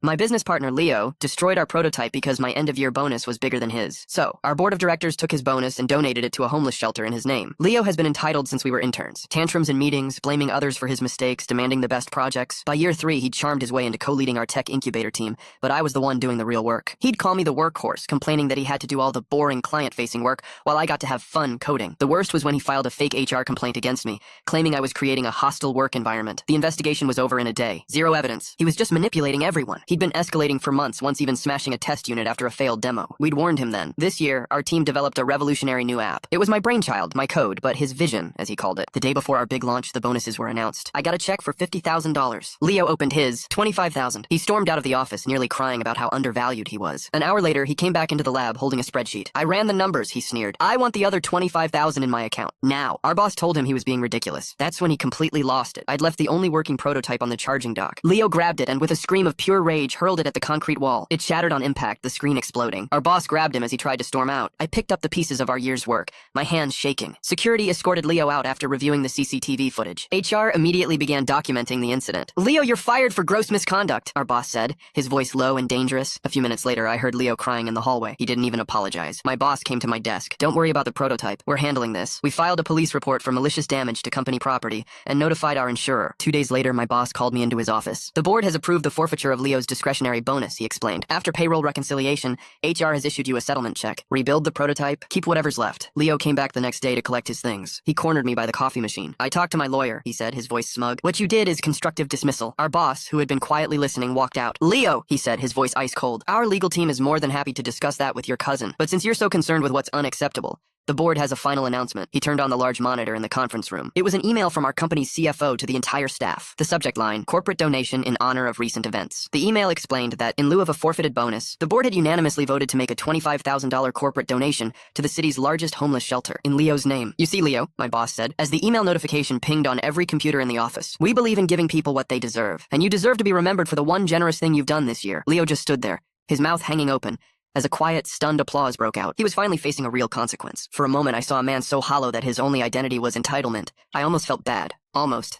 My business partner, Leo, destroyed our prototype because my end-of-year bonus was bigger than his. So, our board of directors took his bonus and donated it to a homeless shelter in his name. Leo has been entitled since we were interns. Tantrums in meetings, blaming others for his mistakes, demanding the best projects. By year 3, he'd charmed his way into co-leading our tech incubator team, but I was the one doing the real work. He'd call me the workhorse, complaining that he had to do all the boring client-facing work while I got to have fun coding. The worst was when he filed a fake HR complaint against me, claiming I was creating a hostile work environment. The investigation was over in a day. Zero evidence. He was just manipulating everyone. He'd been escalating for months, once even smashing a test unit after a failed demo. We'd warned him then. This year, our team developed a revolutionary new app. It was my brainchild, my code, but his vision, as he called it. The day before our big launch, the bonuses were announced. I got a check for $50,000. Leo opened his, $25,000. He stormed out of the office, nearly crying about how undervalued he was. An hour later, he came back into the lab holding a spreadsheet. I ran the numbers, he sneered. I want the other $25,000 in my account. Now. Our boss told him he was being ridiculous. That's when he completely lost it. I'd left the only working prototype on the charging dock. Leo grabbed it and with a scream of pure rage hurled it at the concrete wall. It shattered on impact, the screen exploding. Our boss grabbed him as he tried to storm out. I picked up the pieces of our year's work, my hands shaking. Security escorted Leo out after reviewing the CCTV footage. HR immediately began documenting the incident. Leo, you're fired for gross misconduct, our boss said, his voice low and dangerous. A few minutes later, I heard Leo crying in the hallway. He didn't even apologize. My boss came to my desk. Don't worry about the prototype. We're handling this. We filed a police report for malicious damage to company property and notified our insurer. 2 days later, my boss called me into his office. The board has approved the forfeiture of Leo's discretionary bonus, he explained. After payroll reconciliation, HR has issued you a settlement check. Rebuild the prototype, keep whatever's left. Leo came back the next day to collect his things. He cornered me by the coffee machine. I talked to my lawyer, he said, his voice smug. What you did is constructive dismissal. Our boss, who had been quietly listening, walked out. Leo, he said, his voice ice cold. Our legal team is more than happy to discuss that with your cousin. But since you're so concerned with what's unacceptable, the board has a final announcement. He turned on the large monitor in the conference room. It was an email from our company's CFO to the entire staff. The subject line, corporate donation in honor of recent events. The email explained that, in lieu of a forfeited bonus, the board had unanimously voted to make a $25,000 corporate donation to the city's largest homeless shelter, in Leo's name. You see, Leo, my boss said, as the email notification pinged on every computer in the office. We believe in giving people what they deserve, and you deserve to be remembered for the one generous thing you've done this year. Leo just stood there, his mouth hanging open, as a quiet, stunned applause broke out. He was finally facing a real consequence. For a moment, I saw a man so hollow that his only identity was entitlement. I almost felt bad. Almost.